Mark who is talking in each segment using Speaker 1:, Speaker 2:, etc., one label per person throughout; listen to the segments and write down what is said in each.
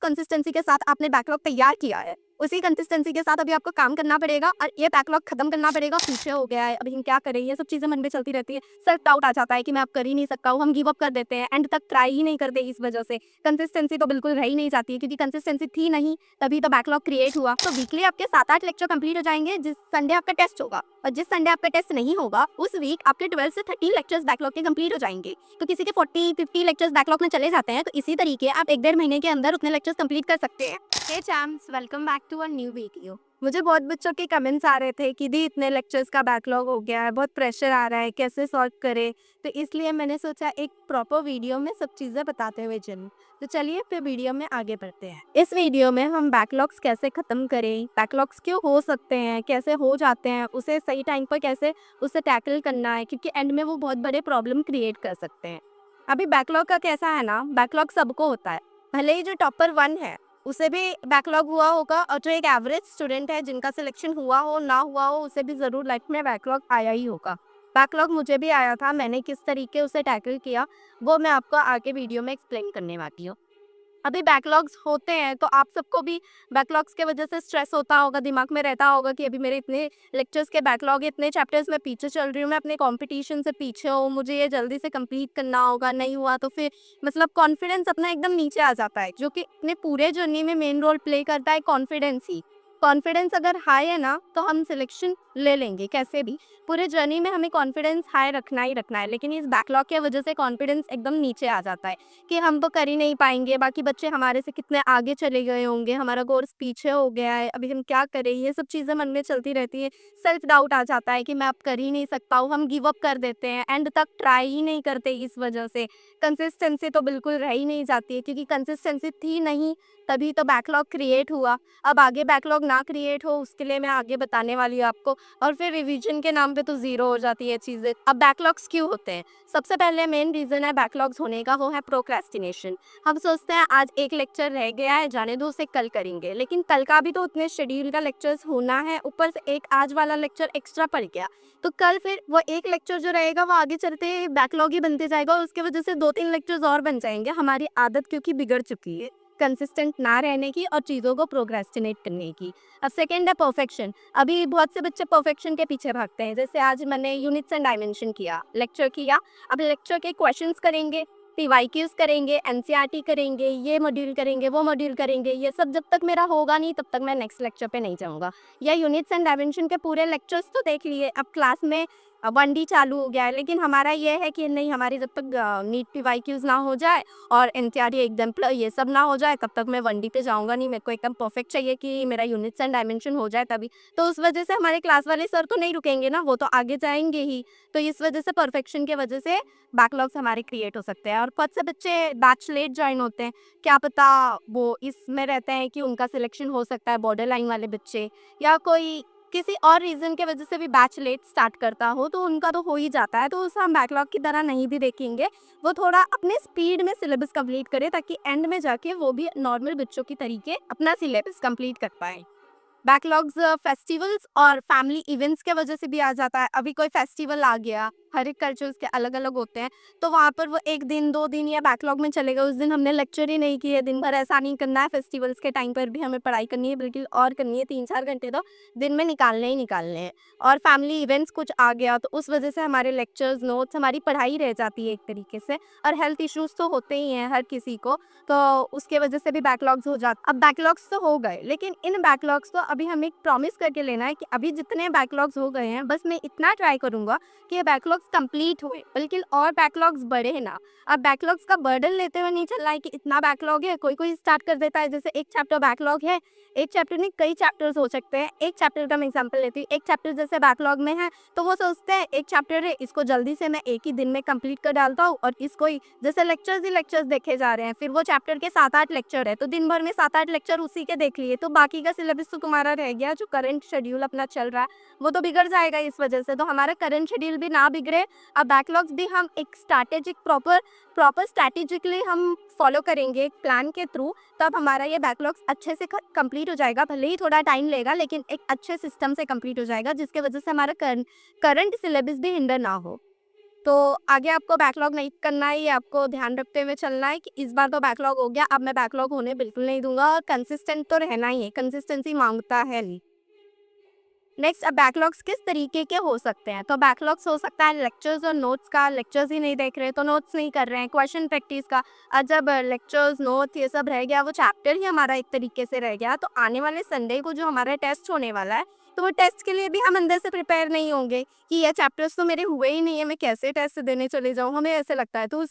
Speaker 1: Consistency के साथ आपने बैकलॉग तैयार किया है, उसी कंसिस्टेंसी के साथ अभी आपको काम करना पड़ेगा और ये बैकलॉग खत्म करना पड़ेगा। पीछे हो गया है, अभी हम क्या करें, ये सब चीज़ें मन में चलती रहती है। सेल्फ डाउट आ जाता है कि मैं अब कर ही नहीं सकता हूँ, हम गिव अप कर देते हैं, एंड तक ट्राई ही नहीं करते। इस वजह से कंसिस्टेंसी तो बिल्कुल रह ही नहीं जाती है, क्योंकि कंसिस्टेंसी थी नहीं, तभी तो बैकलॉग क्रिएट हुआ। तो वीकली आपके 7-8 लेक्चर कंप्लीट हो जाएंगे जिस संडे आपका टेस्ट होगा, और जिस संडे आपका टेस्ट नहीं होगा उस वीक आपके 12 से 13 लेक्चर्स बैकलॉग के कंप्लीट हो जाएंगे। तो किसी के 40-50 लेक्चर्स बैकलॉग में चले जाते हैं, तो इसी तरीके आप 1-1.5 महीने के अंदर उतने लेक्चर्स कंप्लीट कर सकते हैं। Hey champs, welcome back to a new video. मुझे बहुत बच्चों के कमेंट्स आ रहे थे कि दी इतने लेक्चर्स का बैकलॉग हो गया है, बहुत प्रेशर आ रहा है, कैसे सॉल्व करें। तो इसलिए मैंने सोचा एक प्रॉपर वीडियो में सब चीज़ें बताते हुए चलूं। तो चलिए फिर वीडियो में आगे बढ़ते हैं। इस वीडियो में हम बैकलॉग्स कैसे ख़त्म करें, बैकलॉग्स क्यों हो सकते हैं, कैसे हो जाते हैं, उसे सही टाइम पर कैसे उसे टैकल करना है, क्योंकि एंड में वो बहुत बड़े प्रॉब्लम क्रिएट कर सकते हैं। अभी बैकलॉग का कैसा है ना, बैकलॉग सबको होता है, भले ही जो टॉपर 1 है उसे भी बैकलॉग हुआ होगा, और जो एक एवरेज स्टूडेंट है जिनका सिलेक्शन हुआ हो ना हुआ हो उसे भी ज़रूर लाइफ में बैकलॉग आया ही होगा। बैकलॉग मुझे भी आया था, मैंने किस तरीके उसे टैकल किया वो मैं आपको आगे वीडियो में एक्सप्लेन करने वाली हूँ। अभी बैकलॉग्स होते हैं तो आप सबको भी बैकलॉग्स के वजह से स्ट्रेस होता होगा, दिमाग में रहता होगा कि अभी मेरे इतने लेक्चर्स के बैकलॉग है, इतने चैप्टर्स में पीछे चल रही हूँ, मैं अपने कंपटीशन से पीछे हूँ, मुझे ये जल्दी से कंप्लीट करना होगा, नहीं हुआ तो फिर मतलब कॉन्फिडेंस अपना एकदम नीचे आ जाता है, जो कि अपने पूरे जर्नी में मेन रोल प्ले करता है कॉन्फिडेंस ही। कॉन्फिडेंस अगर हाई है ना तो हम सिलेक्शन ले लेंगे कैसे भी। पूरे जर्नी में हमें कॉन्फिडेंस हाई रखना ही रखना है, लेकिन इस बैकलॉग की वजह से कॉन्फिडेंस एकदम नीचे आ जाता है कि हम तो कर ही नहीं पाएंगे, बाकी बच्चे हमारे से कितने आगे चले गए होंगे, हमारा कोर्स पीछे हो गया है, अभी हम क्या करें, ये सब चीज़ें मन में चलती रहती है। सेल्फ डाउट आ जाता है कि मैं अब कर ही नहीं सकता हूँ, हम गिव अप कर देते हैं, एंड तक ट्राई ही नहीं करते। इस वजह से कंसिस्टेंसी तो बिल्कुल रह ही नहीं जाती है, क्योंकि कंसिस्टेंसी थी नहीं तभी तो बैकलॉग क्रिएट हुआ। अब आगे बैकलॉग ना क्रिएट हो उसके लिए मैं आगे बताने वाली हूँ आपको, और फिर रिवीजन के नाम पे तो ज़ीरो हो जाती है चीज़ें। अब बैकलॉग्स क्यों होते हैं? सबसे पहले मेन रीज़न है बैकलॉग्स होने का, वो है प्रोक्रेस्टिनेशन। हम सोचते हैं आज एक लेक्चर रह गया है, जाने दो, उसे कल करेंगे, लेकिन कल का भी तो उतने शेड्यूल का लेक्चर्स होना है, ऊपर से एक आज वाला लेक्चर एक्स्ट्रा पड़ गया, तो कल फिर वो एक लेक्चर जो रहेगा वो आगे चलते बैकलॉग ही बनते जाएगा, और उसकी वजह से 2-3 लेक्चर्स और बन जाएंगे। हमारी आदत क्योंकि बिगड़ चुकी है कंसिस्टेंट ना रहने की और चीज़ों को प्रोक्रेस्टिनेट करने की। अब सेकंड है परफेक्शन। अभी बहुत से बच्चे परफेक्शन के पीछे भागते हैं, जैसे आज मैंने यूनिट्स एंड डायमेंशन किया, लेक्चर किया, अब लेक्चर के क्वेश्चंस करेंगे, पीवाईक्यूज करेंगे, एनसीईआरटी करेंगे, ये मॉड्यूल करेंगे, वो मॉड्यूल करेंगे, ये सब जब तक मेरा होगा नहीं तब तक मैं नेक्स्ट लेक्चर पे नहीं जाऊँगा। या यूनिट्स एंड डायमेंशन के पूरे लेक्चर्स तो देख लिए, अब क्लास में 1D चालू हो गया है, लेकिन हमारा ये है कि नहीं, हमारी जब तक नीट पीवाईक्यूज ना हो जाए और एनसीईआरटी एग्जाम्पल ये सब ना हो जाए तब तक मैं 1D पे जाऊँगा नहीं। मेरे को एकदम परफेक्ट चाहिए कि मेरा यूनिट्स एंड डायमेंशन हो जाए तभी। तो उस वजह से हमारे क्लास वाले सर तो नहीं रुकेंगे ना, वो तो आगे जाएँगे ही। तो इस वजह से परफेक्शन की वजह से बैकलॉग्स हमारे क्रिएट हो सकते हैं, और बहुत से बच्चे बैच लेट ज्वाइन होते हैं, क्या पता वो इसमें रहते हैं कि उनका सिलेक्शन हो सकता है, बॉर्डर लाइन वाले बच्चे, या कोई किसी और रीज़न के वजह से भी बैच लेट स्टार्ट करता हो तो उनका तो हो ही जाता है, तो उसे हम बैकलॉग की तरह नहीं भी देखेंगे। वो थोड़ा अपने स्पीड में सिलेबस कंप्लीट करे ताकि एंड में जाके वो भी नॉर्मल बच्चों की तरीके अपना सिलेबस कंप्लीट कर पाए। बैकलॉग्स फेस्टिवल्स और फैमिली इवेंट्स के वजह से भी आ जाता है। अभी कोई फेस्टिवल आ गया, हर एक कल्चर्स के अलग-अलग होते हैं, तो वहाँ पर वो 1 दिन, 2 दिन या बैकलॉग में चलेगा, उस दिन हमने लेक्चर ही नहीं किए, दिन भर ऐसा नहीं करना है। फेस्टिवल्स के टाइम पर भी हमें पढ़ाई करनी है, बल्कि और करनी है, 3-4 घंटे तो दिन में निकालने ही निकालने हैं। और फैमिली इवेंट्स कुछ आ गया तो उस वजह से हमारे लेक्चर्स, नोट्स, हमारी पढ़ाई रह जाती है एक तरीके से, और हेल्थ इश्यूज़ तो होते ही हैं हर किसी को, तो उसके वजह से भी बैकलॉग्स हो जाते। अब बैकलॉग्स तो हो गए, लेकिन इन बैकलॉग्स को अभी हमें एक प्रॉमिस करके लेना है कि अभी जितने बैकलॉग्स हो गए हैं बस मैं इतना ट्राई करूँगा कि ये बैकलॉग्स कंप्लीट हुए, बल्कि और बैकलॉग्स बढ़े ना। अब बैकलॉग्स का बर्डन लेते हुए नहीं चलना है कि इतना बैकलॉग है, कोई-कोई स्टार्ट कर देता है, जैसे एक चैप्टर बैकलॉग है, एक चैप्टर नहीं कई चैप्टर्स हो सकते हैं। एक चैप्टर का मैं एग्जांपल लेती हूँ, एक चैप्टर जैसे बैकलॉग में है तो वो सोचते हैं एक चैप्टर है, इसको जल्दी से मैं एक ही दिन में कंप्लीट कर डालता हूँ, और इसको ही जैसे लेक्चर्स ही लेक्चर्स देखे जा रहे हैं, फिर वो चैप्टर के 7-8 लेक्चर है तो दिन भर में 7-8 लेक्चर उसी के देख लिए, तो बाकी का सिलेबस तो तुम्हारा रह गया, जो करंट शेड्यूल अपना चल रहा है वो तो बिगड़ जाएगा इस वजह से। तो हमारा करंट शेड्यूल भी ना बिगड़े, अब बैकलॉग्स भी हम एक स्ट्रैटेजिक प्रॉपर स्ट्रैटेजिकली हम फॉलो करेंगे एक प्लान के थ्रू, तब हमारा ये बैकलॉग्स अच्छे से कंप्लीट हो जाएगा। भले ही थोड़ा टाइम लेगा, लेकिन एक अच्छे सिस्टम से कंप्लीट हो जाएगा, जिसके वजह से हमारा करंट सिलेबस भी हिंडर ना हो। तो आगे आपको बैकलॉग नहीं करना है, ये आपको ध्यान रखते हुए चलना है कि इस बार तो बैकलॉग हो गया, अब मैं बैकलॉग होने बिल्कुल नहीं दूँगा और कंसिस्टेंट तो रहना ही है, कंसिस्टेंसी माँगता है नहीं। नेक्स्ट, अब बैकलॉग्स किस तरीके के हो सकते हैं? तो बैकलॉग्स हो सकता है लेक्चर्स और नोट्स का, लेक्चर्स ही नहीं देख रहे तो नोट्स नहीं कर रहे हैं, क्वेश्चन प्रैक्टिस का। जब लेक्चर्स, नोट्स ये सब रह गया, वो चैप्टर ही हमारा एक तरीके से रह गया, तो आने वाले संडे को जो हमारा टेस्ट होने वाला है, तो वो टेस्ट के लिए भी हम अंदर से प्रिपेयर नहीं होंगे कि ये चैप्टर्स तो मेरे हुए ही नहीं है, मैं कैसे टेस्ट देने चले जाऊँ, हमें ऐसे लगता है। तो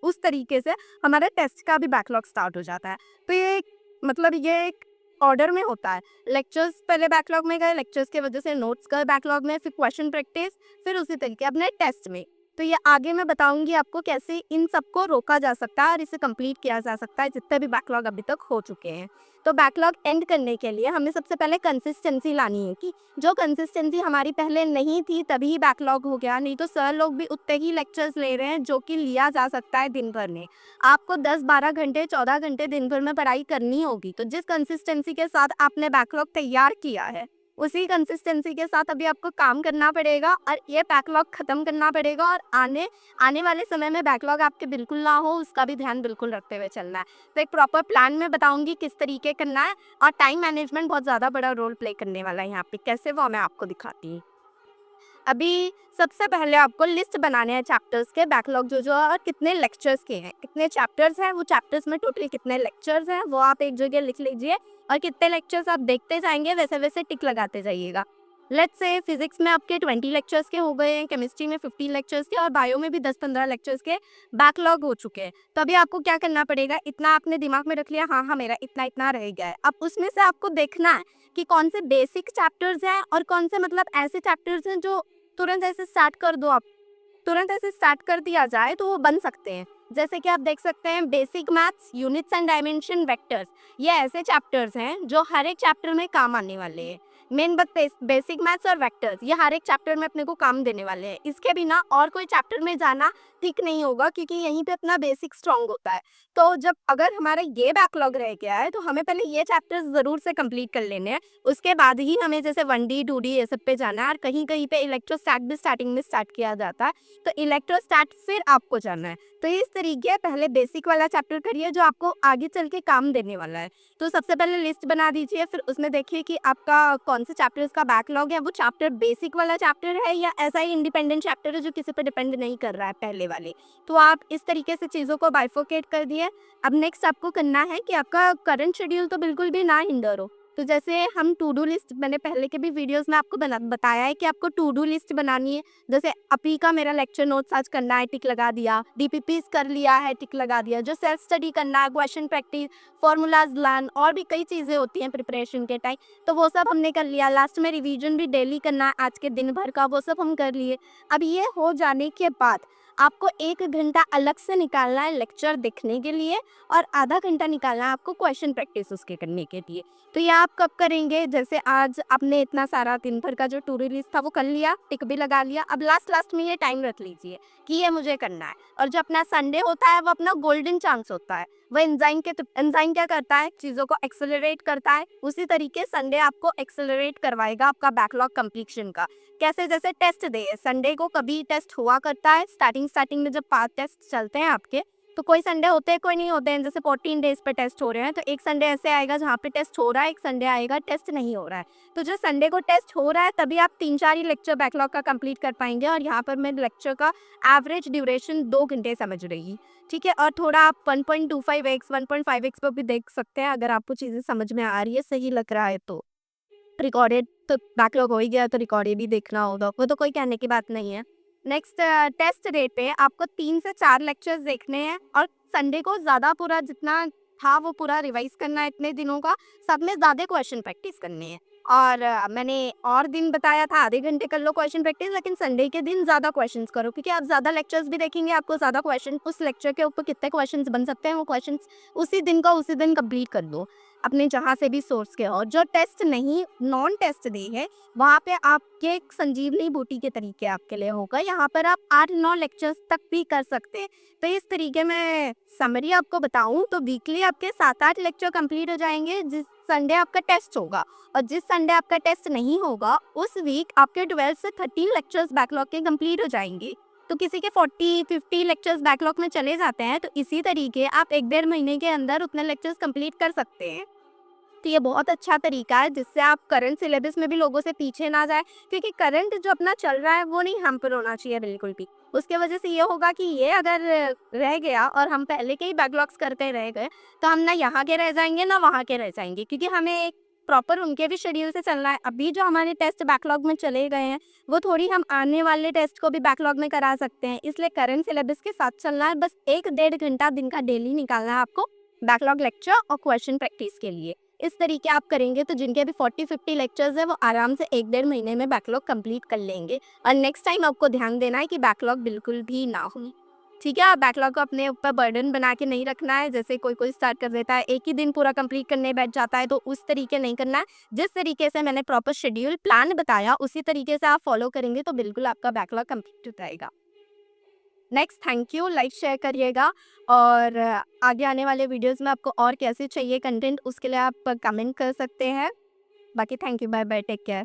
Speaker 1: उस तरीके से हमारा टेस्ट का भी बैकलॉग स्टार्ट हो जाता है। तो मतलब ये एक ऑर्डर में होता है। लेक्चर्स पहले बैकलॉग में गए, लेक्चर्स की वजह से नोट्स गए बैकलॉग में, फिर क्वेश्चन प्रैक्टिस, फिर उसी तरीके अपने टेस्ट में। तो ये आगे मैं बताऊंगी आपको कैसे इन सबको रोका जा सकता है और इसे कंप्लीट किया जा सकता है, जितने भी बैकलॉग अभी तक हो चुके हैं। तो बैकलॉग एंड करने के लिए हमें सबसे पहले कंसिस्टेंसी लानी है कि जो कंसिस्टेंसी हमारी पहले नहीं थी तभी बैकलॉग हो गया, नहीं तो सर लोग भी उतने ही लेक्चर्स ले रहे हैं जो कि लिया जा सकता है दिन भर में। आपको 10-12 घंटे, 14 घंटे दिन भर में पढ़ाई करनी होगी। तो जिस कंसिस्टेंसी के साथ आपने बैकलॉग तैयार किया है, उसी कंसिस्टेंसी के साथ अभी आपको काम करना पड़ेगा और ये बैकलॉग खत्म करना पड़ेगा और आने वाले समय में बैकलॉग आपके बिल्कुल ना हो, उसका भी ध्यान बिल्कुल रखते हुए चलना है। तो एक प्रॉपर प्लान में बताऊंगी किस तरीके करना है, और टाइम मैनेजमेंट बहुत ज़्यादा बड़ा रोल प्ले करने वाला है यहाँ पे। कैसे, वो मैं आपको दिखाती हूँ। अभी सबसे पहले आपको लिस्ट बनाने हैं चैप्टर्स के, बैकलॉग जो है और कितने लेक्चर्स के हैं, कितने चैप्टर्स हैं, वो चैप्टर्स में टोटल कितने लेक्चर्स हैं, वो आप एक जगह लिख लीजिए और कितने लेक्चर्स आप देखते जाएंगे वैसे वैसे टिक लगाते जाइएगा। लेट्स से फिजिक्स में आपके 20 लेक्चर्स के हो गए हैं, केमिस्ट्री में 15 लेक्चर्स के और बायो में भी 10-15 लेक्चर्स के बैकलॉग हो चुके हैं। तो अभी आपको क्या करना पड़ेगा, इतना आपने दिमाग में रख लिया, हाँ हाँ मेरा इतना इतना रह गया है। अब उसमें से आपको देखना है कि कौन से बेसिक चैप्टर्स हैं और कौन से मतलब ऐसे चैप्टर्स हैं जो तुरंत ऐसे स्टार्ट कर दो आप, तुरंत ऐसे स्टार्ट कर दिया जाए तो वो बन सकते हैं। जैसे कि आप देख सकते हैं basic maths, units and dimension, vectors, ये ऐसे चैप्टर्स हैं जो हर एक चैप्टर में काम आने वाले हैं। मेन बात बेसिक मैथ्स और वेक्टर्स, ये हर एक चैप्टर में अपने को काम देने वाले हैं। इसके बिना और कोई चैप्टर में जाना ठीक नहीं होगा क्योंकि यहीं पे अपना बेसिक स्ट्रॉन्ग होता है। तो जब अगर हमारा ये बैकलॉग रह गया है तो हमें पहले ये चैप्टर्स ज़रूर से कंप्लीट कर लेने हैं, उसके बाद ही हमें जैसे 1D 2D ये सब पे जाना है। और कहीं कहीं पे इलेक्ट्रोस्टैट भी स्टार्टिंग में स्टार्ट किया जाता है, तो इलेक्ट्रोस्टैट फिर आपको जाना है। तो इस तरीके पहले बेसिक वाला चैप्टर करिए जो आपको आगे चल के काम देने वाला है। तो सबसे पहले लिस्ट बना दीजिए, फिर उसमें देखिए कि आपका कौन से चैप्टर्स का बैकलॉग है, वो चैप्टर बेसिक वाला चैप्टर है या ऐसा ही इंडिपेंडेंट चैप्टर है जो किसी पर डिपेंड नहीं कर रहा है पहले वाले। तो आप इस तरीके से चीज़ों को बाइफोकेट कर दिए। अब नेक्स्ट आपको करना है कि आपका करंट शेड्यूल तो बिल्कुल भी ना हिंडर हो। तो जैसे हम टू डू लिस्ट, मैंने पहले के भी वीडियोस में आपको बताया है कि आपको टू डू लिस्ट बनानी है। जैसे अभी का मेरा लेक्चर नोट्स आज करना है, टिक लगा दिया, डीपीपीस कर लिया है, टिक लगा दिया, जो सेल्फ स्टडी करना है, क्वेश्चन प्रैक्टिस, फॉर्मूलाज लर्न, और भी कई चीज़ें होती हैं प्रिपरेशन के टाइम, तो वो सब हमने कर लिया। लास्ट में रिवीजन भी डेली करना है आज के दिन भर का, वो सब हम कर लिए। अब ये हो जाने के बाद आपको 1 घंटा अलग से निकालना है लेक्चर देखने के लिए और आधा घंटा निकालना है आपको क्वेश्चन प्रैक्टिस उसके करने के लिए। तो ये आप कब करेंगे, जैसे आज आपने इतना सारा दिन भर का जो टू डू लिस्ट था वो कर लिया, टिक भी लगा लिया। अब लास्ट में ये टाइम रख लीजिए कि ये मुझे करना है। और जो अपना संडे होता है वो अपना गोल्डन चांस होता है। वो एंजाइम क्या करता है, चीज़ों को एक्सेलरेट करता है। उसी तरीके संडे आपको एक्सेलरेट करवाएगा आपका बैकलॉग कंप्लीशन का। कैसे, जैसे टेस्ट डे है, संडे को कभी टेस्ट हुआ करता है। स्टार्टिंग में जब 5 टेस्ट चलते हैं आपके, तो कोई संडे होते हैं कोई नहीं होते हैं। जैसे 14 डेज पे टेस्ट हो रहे हैं तो एक संडे ऐसे आएगा जहाँ पे टेस्ट हो रहा है, एक संडे आएगा टेस्ट नहीं हो रहा है। तो जो संडे को टेस्ट हो रहा है तभी आप 3-4 ही लेक्चर बैकलॉग का कंप्लीट कर पाएंगे। और यहाँ पर मैं लेक्चर का एवरेज ड्यूरेशन 2 घंटे समझ रही, ठीक है। और थोड़ा आप 1.25x 1.5x पर भी देख सकते हैं अगर आपको चीज़ें समझ में आ रही है, सही लग रहा है तो। रिकॉर्डेड तो बैकलॉग हो ही गया तो रिकॉर्डेड भी देखना होगा, वो तो कोई कहने की बात नहीं है। नेक्स्ट, टेस्ट डे पे आपको 3 से 4 लेक्चर्स देखने हैं और संडे को ज़्यादा पूरा जितना था वो पूरा रिवाइज करना है इतने दिनों का, साथ में ज़्यादा क्वेश्चन प्रैक्टिस करनी है। और मैंने और दिन बताया था आधे घंटे कर लो क्वेश्चन प्रैक्टिस, लेकिन संडे के दिन ज़्यादा क्वेश्चंस करो क्योंकि आप ज़्यादा लेक्चर्स भी देखेंगे, आपको ज़्यादा क्वेश्चन, उस लेक्चर के ऊपर कितने क्वेश्चंस बन सकते हैं वो क्वेश्चंस उसी दिन का उसी दिन कंप्लीट कर दो अपने जहाँ से भी सोर्स के। और जो टेस्ट नहीं, नॉन टेस्ट डे है, वहाँ पे आपके एक संजीवनी बूटी के तरीके आपके लिए होगा। यहाँ पर आप 8-9 लेक्चर्स तक भी कर सकते हैं। तो इस तरीके में समरी आपको बताऊँ तो वीकली आपके 7-8 लेक्चर कंप्लीट हो जाएंगे जिस संडे आपका टेस्ट होगा। और जिस संडे आपका टेस्ट नहीं होगा उस वीक आपके 12 से 13 लेक्चर्स बैकलॉग के कंप्लीट हो जाएंगे। तो किसी के 40-50 लेक्चर्स बैकलॉग में चले जाते हैं, तो इसी तरीके आप 1-1.5 महीने के अंदर उतने लेक्चर्स कंप्लीट कर सकते हैं। तो ये बहुत अच्छा तरीका है जिससे आप करंट सिलेबस में भी लोगों से पीछे ना जाए, क्योंकि करंट जो अपना चल रहा है वो नहीं हैम्पर होना चाहिए बिल्कुल भी। उसके वजह से ये होगा कि ये अगर रह गया और हम पहले के ही बैकलॉग्स करते रह गए, तो हम ना यहाँ के रह जाएंगे ना वहाँ के रह जाएंगे, क्योंकि हमें एक प्रॉपर उनके भी शेड्यूल से चलना है। अभी जो हमारे टेस्ट बैकलॉग में चले गए हैं, वो थोड़ी हम आने वाले टेस्ट को भी बैकलॉग में करा सकते हैं। इसलिए करंट सिलेबस के साथ चलना है। बस 1-1.5 घंटा दिन का डेली निकालना है आपको बैकलॉग लेक्चर और क्वेश्चन प्रैक्टिस के लिए। इस तरीके आप करेंगे तो जिनके भी 40-50 लेक्चर्स है वो आराम से 1-1.5 महीने में बैकलॉग कंप्लीट कर लेंगे। और नेक्स्ट टाइम आपको ध्यान देना है कि बैकलॉग बिल्कुल भी ना हो। ठीक है, आप बैकलॉग को अपने ऊपर बर्डन बना के नहीं रखना है। जैसे कोई स्टार्ट कर देता है, एक ही दिन पूरा कंप्लीट करने बैठ जाता है, तो उस तरीके नहीं करना है। जिस तरीके से मैंने प्रॉपर शेड्यूल प्लान बताया, उसी तरीके से आप फॉलो करेंगे तो बिल्कुल आपका बैकलॉग कंप्लीट हो जाएगा। Next, thank you, like share करिएगा। और आगे आने वाले वीडियोस में आपको और कैसे चाहिए कंटेंट, उसके लिए आप कमेंट कर सकते हैं। बाकी thank you, bye bye, take care.